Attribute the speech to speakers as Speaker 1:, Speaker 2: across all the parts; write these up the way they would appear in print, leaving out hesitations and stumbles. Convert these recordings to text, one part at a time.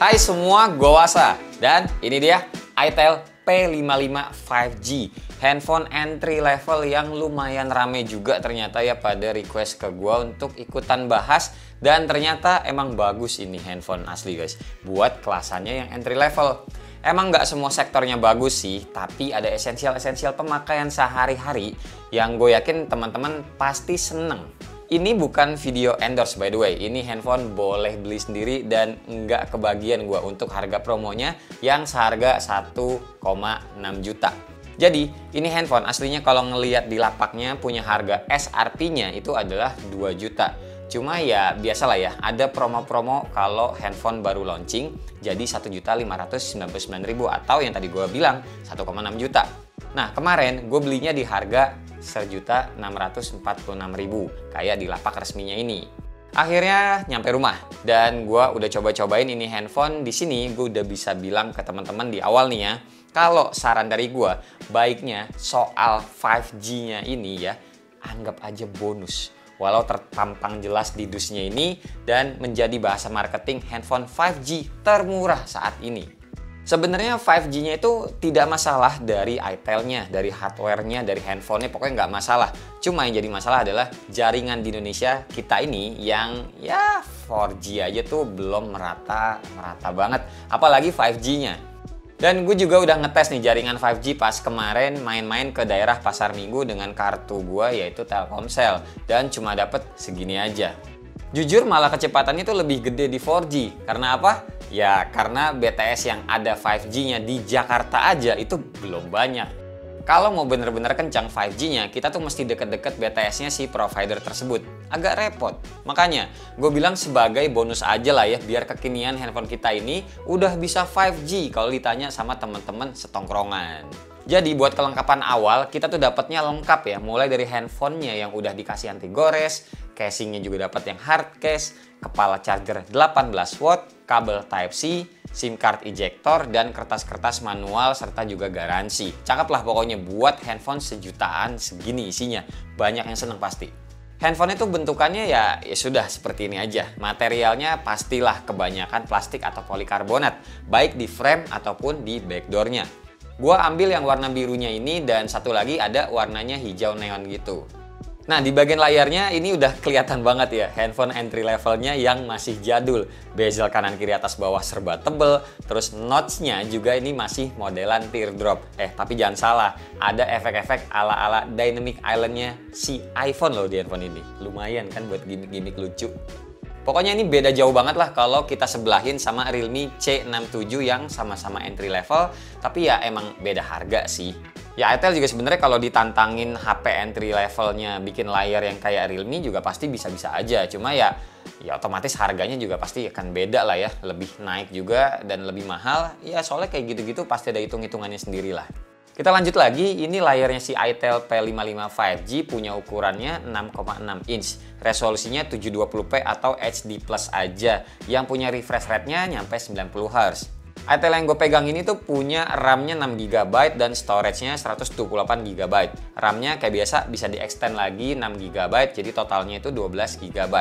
Speaker 1: Hai semua, gue Wasa. Dan ini dia itel P55 5G. Handphone entry level yang lumayan rame juga ternyata ya pada request ke gue untuk ikutan bahas. Dan ternyata emang bagus ini handphone asli guys. Buat kelasannya yang entry level. Emang nggak semua sektornya bagus sih, tapi ada esensial-esensial pemakaian sehari-hari yang gue yakin teman-teman pasti seneng. Ini bukan video endorse by the way, ini handphone boleh beli sendiri dan nggak kebagian gue untuk harga promonya yang seharga 1,6 juta. Jadi ini handphone aslinya kalau ngelihat di lapaknya punya harga SRP-nya itu adalah 2 juta. Cuma ya biasalah ya, ada promo-promo kalau handphone baru launching jadi 1.599.000 atau yang tadi gue bilang 1,6 juta. Nah kemarin gue belinya di harga 1.646.000 kayak di lapak resminya ini. Akhirnya nyampe rumah dan gue udah coba-cobain ini handphone. Di sini gue udah bisa bilang ke teman-teman di awal nih ya, kalau saran dari gue baiknya soal 5G-nya ini ya anggap aja bonus. Walau tertampang jelas di dusnya ini dan menjadi bahasa marketing handphone 5G termurah saat ini. Sebenarnya 5G-nya itu tidak masalah dari itel-nya, dari hardware-nya, dari handphonenya, pokoknya nggak masalah. Cuma yang jadi masalah adalah jaringan di Indonesia kita ini yang ya 4G aja tuh belum merata banget, apalagi 5G-nya. Dan gue juga udah ngetes nih jaringan 5G pas kemarin main-main ke daerah Pasar Minggu dengan kartu gue yaitu Telkomsel dan cuma dapet segini aja. Jujur malah kecepatannya itu lebih gede di 4G. Karena apa? Ya karena BTS yang ada 5G-nya di Jakarta aja itu belum banyak. Kalau mau bener-bener kencang 5G-nya, kita tuh mesti deket-deket BTS-nya si provider tersebut. Agak repot. Makanya gue bilang sebagai bonus aja lah ya, biar kekinian handphone kita ini udah bisa 5G kalau ditanya sama teman-teman setongkrongan. Jadi buat kelengkapan awal kita tuh dapatnya lengkap ya, mulai dari handphonenya yang udah dikasih anti gores, casingnya juga dapat yang hard case, kepala charger 18 watt, kabel Type-C, SIM card ejector, dan kertas-kertas manual serta juga garansi. Cakep lah pokoknya buat handphone sejutaan segini isinya. Banyak yang seneng pasti. Handphone itu bentukannya ya sudah seperti ini aja. Materialnya pastilah kebanyakan plastik atau polikarbonat, baik di frame ataupun di backdoornya. Gua ambil yang warna birunya ini dan satu lagi ada warnanya hijau neon gitu. Nah di bagian layarnya ini udah kelihatan banget ya handphone entry levelnya yang masih jadul. Bezel kanan kiri atas bawah serba tebel. Terus notch-nya juga ini masih modelan teardrop. Tapi jangan salah, ada efek-efek ala-ala Dynamic Island-nya si iPhone loh di handphone ini. Lumayan kan buat gimmick-gimmick lucu. Pokoknya ini beda jauh banget lah kalau kita sebelahin sama Realme C67 yang sama-sama entry level, tapi ya emang beda harga sih. Ya itel juga sebenarnya kalau ditantangin HP entry levelnya bikin layar yang kayak Realme juga pasti bisa-bisa aja. Cuma ya otomatis harganya juga pasti akan beda lah ya, lebih naik juga dan lebih mahal. Ya soalnya kayak gitu-gitu pasti ada hitung-hitungannya sendiri lah. Kita lanjut lagi, ini layarnya si itel P55 5G punya ukurannya 6,6 inch. Resolusinya 720p atau HD Plus aja, yang punya refresh rate-nya nyampe 90 Hz. itel yang gue pegang ini tuh punya RAM-nya 6GB dan storage-nya 128GB. RAM-nya kayak biasa bisa di-extend lagi 6GB, jadi totalnya itu 12GB.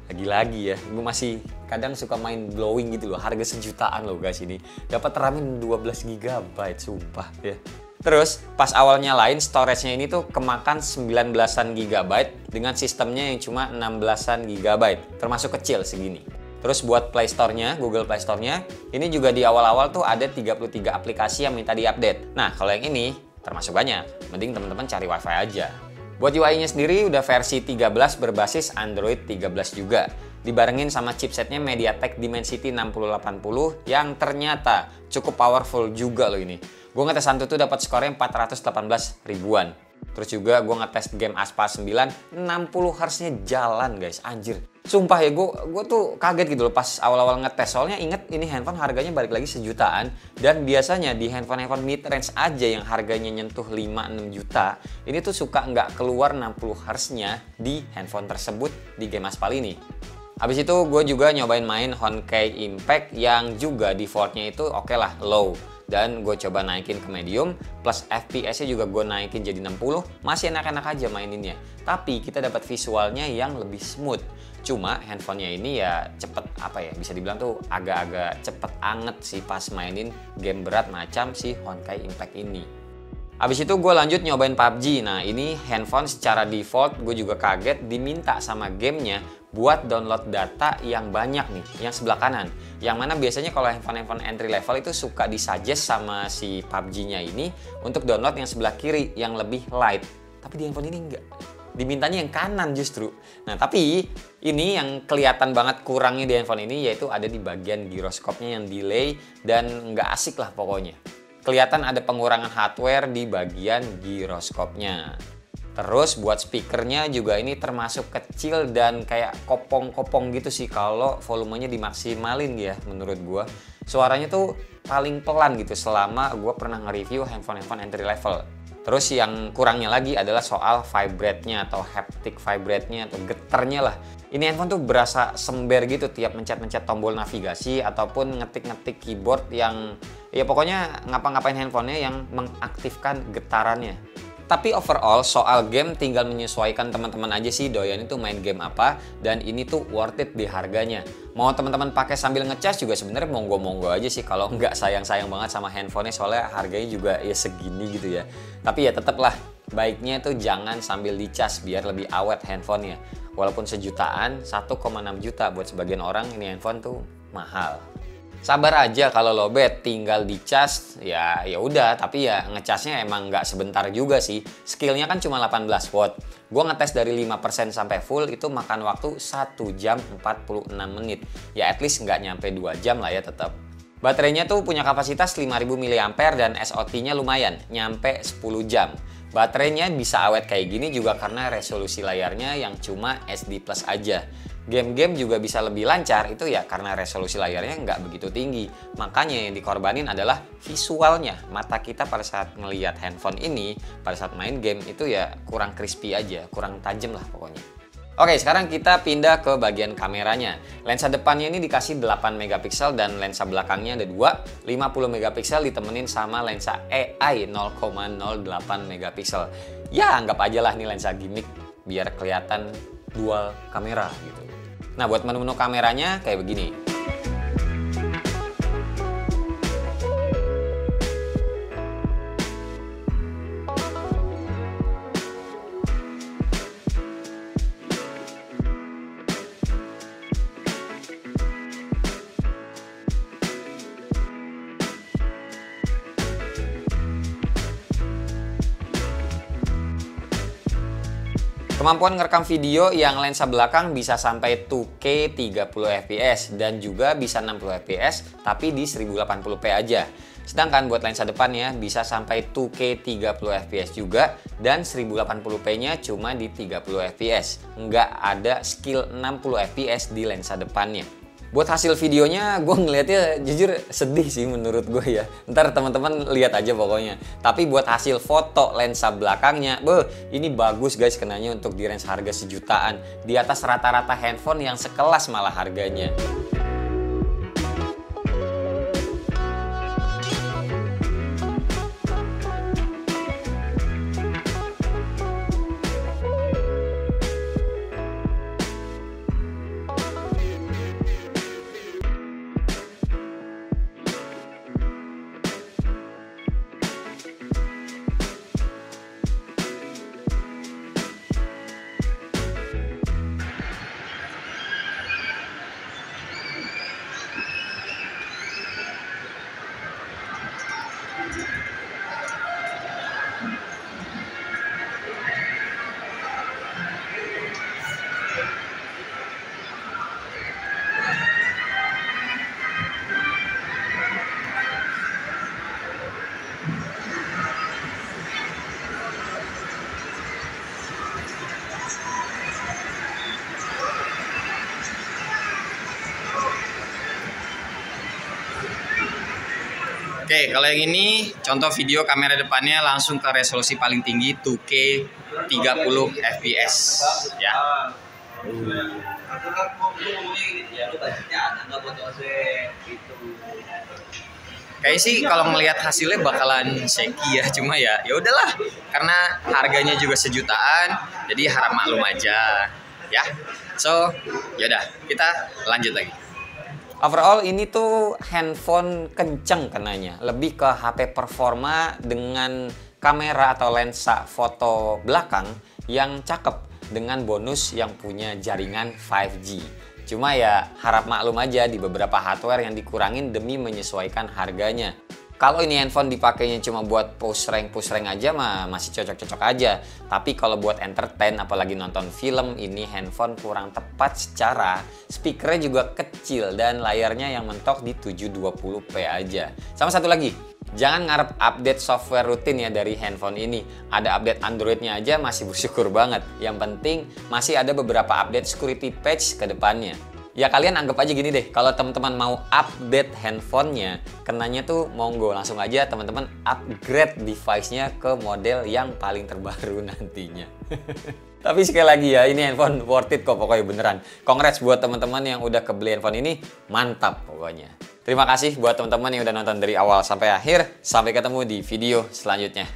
Speaker 1: Lagi-lagi ya, gue masih kadang suka main blowing gitu loh, harga sejutaan loh guys ini. Dapat RAM-nya 12GB, sumpah ya. Terus pas awalnya lain storage-nya ini tuh kemakan 19an GB dengan sistemnya yang cuma 16an GB, termasuk kecil segini. Terus buat Play Store-nya, Google Play Store-nya, ini juga di awal-awal tuh ada 33 aplikasi yang minta diupdate. Nah kalau yang ini termasuk banyak, mending teman-teman cari WiFi aja. Buat UI-nya sendiri udah versi 13 berbasis Android 13 juga. Dibarengin sama chipsetnya MediaTek Dimensity 6080 yang ternyata cukup powerful juga loh ini. Gue ngetes Antutu dapat skornya 418 ribuan. Terus juga gue ngetes game Aspa 9, 60 Hz-nya jalan guys, anjir. Sumpah ya, gue tuh kaget gitu loh pas awal-awal ngetes. Soalnya inget ini handphone harganya balik lagi sejutaan. Dan biasanya di handphone mid-range aja yang harganya nyentuh 5-6 juta, ini tuh suka nggak keluar 60 Hz-nya di handphone tersebut di game Aspal ini. Habis itu gue juga nyobain main Honkai Impact yang juga defaultnya itu oke lah low. dan gue coba naikin ke medium, plus FPS-nya juga gue naikin jadi 60, masih enak-enak aja maininnya. Tapi kita dapat visualnya yang lebih smooth. Cuma handphonenya ini ya cepet, apa ya, bisa dibilang tuh agak-agak cepet anget sih pas mainin game berat macam si Honkai Impact ini. Abis itu gue lanjut nyobain PUBG. Nah ini handphone secara default gue juga kaget diminta sama gamenya buat download data yang banyak nih, yang sebelah kanan. Yang mana biasanya kalau handphone entry level itu suka disuggest sama si PUBG-nya ini untuk download yang sebelah kiri, yang lebih light. Tapi di handphone ini enggak. Dimintanya yang kanan justru. Nah tapi ini yang kelihatan banget kurangnya di handphone ini, yaitu ada di bagian giroskopnya yang delay dan nggak asik lah pokoknya. Kelihatan ada pengurangan hardware di bagian giroskopnya. Terus buat speakernya juga ini termasuk kecil dan kayak kopong-kopong gitu sih kalau volumenya dimaksimalin ya menurut gua. Suaranya tuh paling pelan gitu selama gua pernah nge-review handphone entry level. Terus yang kurangnya lagi adalah soal vibrate-nya atau haptic vibrate-nya atau getarnya lah. Ini handphone tuh berasa sember gitu tiap mencet-mencet tombol navigasi ataupun ngetik-ngetik keyboard yang ya pokoknya ngapa-ngapain handphonenya yang mengaktifkan getarannya. Tapi overall soal game tinggal menyesuaikan teman-teman aja sih doyan itu main game apa, dan ini tuh worth it di harganya. Mau teman-teman pakai sambil ngecas juga sebenarnya monggo-monggo aja sih kalau nggak sayang-sayang banget sama handphonenya, soalnya harganya juga ya segini gitu ya. Tapi ya tetep lah, baiknya tuh jangan sambil dicas biar lebih awet handphonenya. Walaupun sejutaan, 1,6 juta buat sebagian orang ini handphone tuh mahal. Sabar aja kalau lowbat, tinggal dicas ya udah, tapi ya ngecasnya emang nggak sebentar juga sih. Skillnya kan cuma 18 watt. Gua ngetes dari 5% sampai full itu makan waktu 1 jam 46 menit. Ya at least nggak nyampe 2 jam lah ya tetap. Baterainya tuh punya kapasitas 5000 mAh dan SOT-nya lumayan, nyampe 10 jam. Baterainya bisa awet kayak gini juga karena resolusi layarnya yang cuma SD Plus aja. Game-game juga bisa lebih lancar itu ya karena resolusi layarnya nggak begitu tinggi. Makanya yang dikorbanin adalah visualnya. Mata kita pada saat ngelihat handphone ini, pada saat main game itu ya kurang crispy aja, kurang tajam lah pokoknya. Oke, sekarang kita pindah ke bagian kameranya. Lensa depannya ini dikasih 8 megapiksel dan lensa belakangnya ada 2, 50 megapiksel ditemenin sama lensa AI 0,08 megapiksel. Ya, anggap aja lah nih lensa gimmick biar kelihatan dual kamera gitu. Nah, buat menu-menu kameranya kayak begini. Kemampuan ngerekam video yang lensa belakang bisa sampai 2K 30 fps dan juga bisa 60 fps tapi di 1080p aja. Sedangkan buat lensa depannya bisa sampai 2K 30 fps juga dan 1080p-nya cuma di 30 fps. Nggak ada skill 60 fps di lensa depannya. Buat hasil videonya gue ngeliatnya jujur sedih sih menurut gue ya. Ntar teman-teman lihat aja pokoknya. Tapi buat hasil foto lensa belakangnya, ini bagus guys kenanya untuk di range harga sejutaan. Di atas rata-rata handphone yang sekelas malah harganya. Oke, kalau yang ini contoh video kamera depannya langsung ke resolusi paling tinggi 2K 30 fps ya.
Speaker 2: Kayaknya sih kalau ngelihat hasilnya bakalan shaky ya, cuma ya udahlah, karena harganya juga sejutaan, jadi harap maklum aja ya. So, yaudah kita lanjut lagi.
Speaker 1: Overall ini tuh handphone kenceng kenanya, lebih ke HP performa dengan kamera atau lensa foto belakang yang cakep dengan bonus yang punya jaringan 5G. Cuma ya harap maklum aja di beberapa hardware yang dikurangin demi menyesuaikan harganya. Kalau ini handphone dipakainya cuma buat push rank aja mah masih cocok-cocok aja. Tapi kalau buat entertain apalagi nonton film, ini handphone kurang tepat secara speakernya juga kecil dan layarnya yang mentok di 720p aja. Sama satu lagi, jangan ngarep update software rutin ya dari handphone ini. Ada update Androidnya aja masih bersyukur banget. Yang penting masih ada beberapa update security patch ke depannya. Ya kalian anggap aja gini deh, kalau teman-teman mau update handphonenya, kenanya tuh monggo langsung aja teman-teman upgrade device-nya ke model yang paling terbaru nantinya. Tapi sekali lagi ya, ini handphone worth it kok pokoknya beneran. Congrats buat teman-teman yang udah kebeli handphone ini, mantap pokoknya. Terima kasih buat teman-teman yang udah nonton dari awal sampai akhir. Sampai ketemu di video selanjutnya.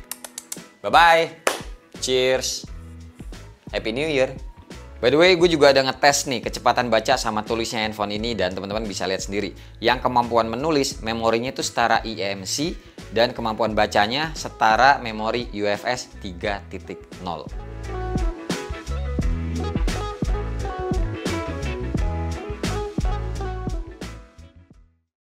Speaker 1: Bye-bye. Cheers. Happy New Year. By the way, gue juga ada ngetes nih kecepatan baca sama tulisnya handphone ini dan teman-teman bisa lihat sendiri. Yang kemampuan menulis, memorinya itu setara eMMC dan kemampuan bacanya setara memori UFS 3.0.